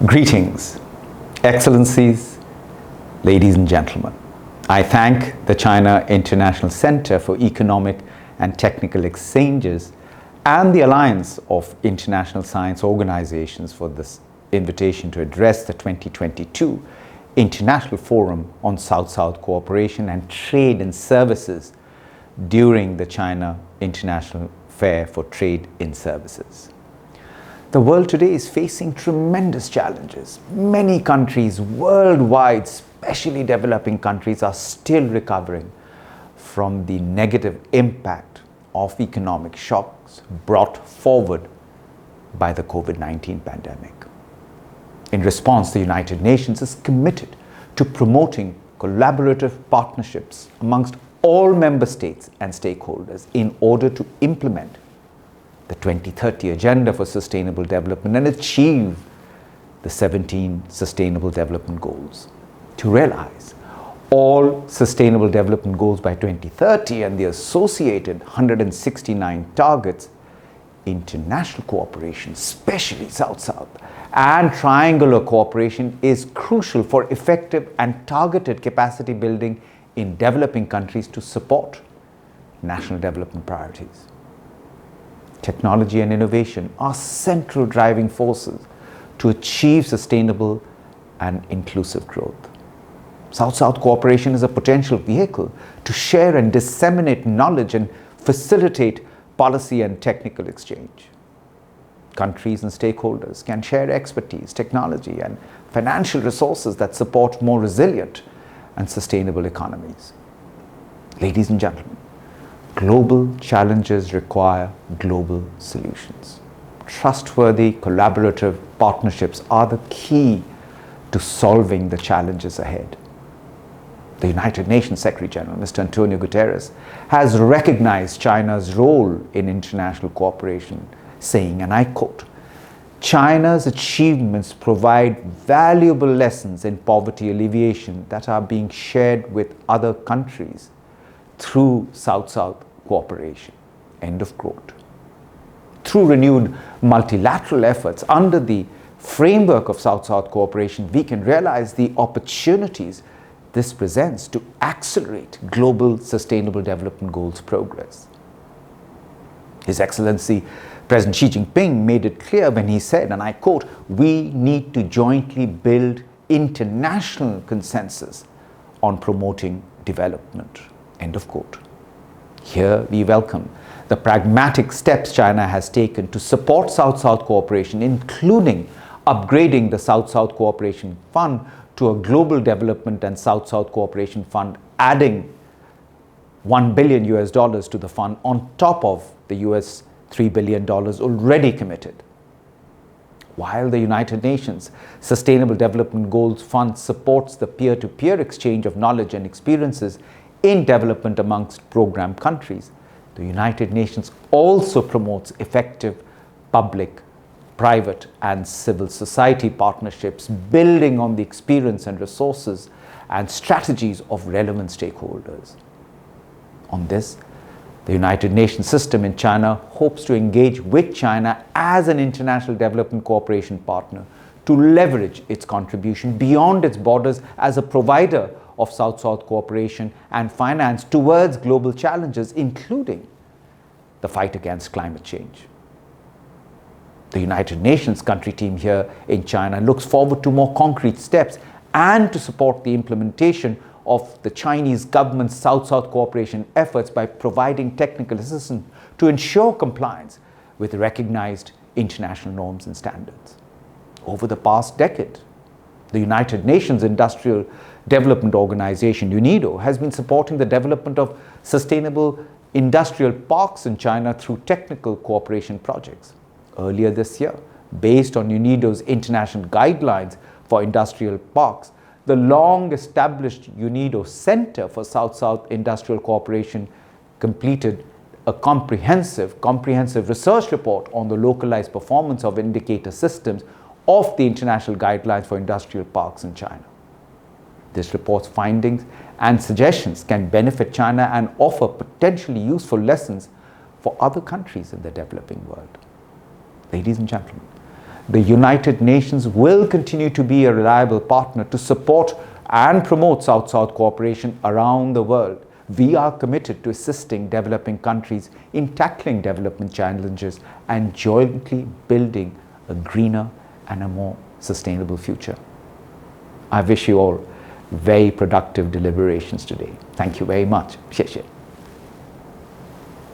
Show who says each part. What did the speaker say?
Speaker 1: Greetings, Excellencies, ladies and gentlemen. I thank the China International Center for Economic and Technical Exchanges and the Alliance of International Science Organizations for this invitation to address the 2022 International Forum on South-South Cooperation and Trade in Services during the China International Fair for Trade in Services. The world today is facing tremendous challenges. Many countries worldwide, especially developing countries, are still recovering from the negative impact of economic shocks brought forward by the COVID-19 pandemic. In response, the United Nations is committed to promoting collaborative partnerships amongst all member states and stakeholders in order to implement the 2030 Agenda for Sustainable Development and achieve the 17 Sustainable Development Goals. To realize all Sustainable Development Goals by 2030 and the associated 169 targets, international cooperation, especially South-South, and triangular cooperation is crucial for effective and targeted capacity building in developing countries to support national development priorities. Technology and innovation are central driving forces to achieve sustainable and inclusive growth. South-South cooperation is a potential vehicle to share and disseminate knowledge and facilitate policy and technical exchange. Countries and stakeholders can share expertise, technology, and financial resources that support more resilient and sustainable economies. Ladies and gentlemen, global challenges require global solutions. Trustworthy, collaborative partnerships are the key to solving the challenges ahead. The United Nations Secretary General, Mr. Antonio Guterres, has recognized China's role in international cooperation, saying, and I quote, "China's achievements provide valuable lessons in poverty alleviation that are being shared with other countries through South-South cooperation," end of quote. Through renewed multilateral efforts under the framework of South-South cooperation, we can realize the opportunities this presents to accelerate global sustainable development goals progress. His Excellency President Xi Jinping made it clear when he said, and I quote, "We need to jointly build international consensus on promoting development," end of quote. Here we welcome the pragmatic steps China has taken to support South-South cooperation, including upgrading the South-South Cooperation Fund to a Global Development and South-South Cooperation Fund, adding $1 billion to the fund on top of the $3 billion already committed. While the United Nations Sustainable Development Goals Fund supports the peer-to-peer exchange of knowledge and experiences in development amongst program countries, the United Nations also promotes effective public, private, and civil society partnerships, building on the experience and resources and strategies of relevant stakeholders. On this, the United Nations system in China hopes to engage with China as an international development cooperation partner to leverage its contribution beyond its borders as a provider of South-South cooperation and finance towards global challenges, including the fight against climate change. The United Nations country team here in China looks forward to more concrete steps and to support the implementation of the Chinese government's South-South cooperation efforts by providing technical assistance to ensure compliance with recognized international norms and standards. Over the past decade, the United Nations Industrial Development Organization, UNIDO, has been supporting the development of sustainable industrial parks in China through technical cooperation projects. Earlier this year, based on UNIDO's international guidelines for industrial parks, the long-established UNIDO Center for South-South Industrial Cooperation completed a comprehensive research report on the localized performance of indicator systems of the international guidelines for industrial parks in China. This report's findings and suggestions can benefit China and offer potentially useful lessons for other countries in the developing world. Ladies and gentlemen, the United Nations will continue to be a reliable partner to support and promote South-South cooperation around the world. We are committed to assisting developing countries in tackling development challenges and jointly building a greener and a more sustainable future. I wish you all very productive deliberations today. Thank you very much. 谢谢。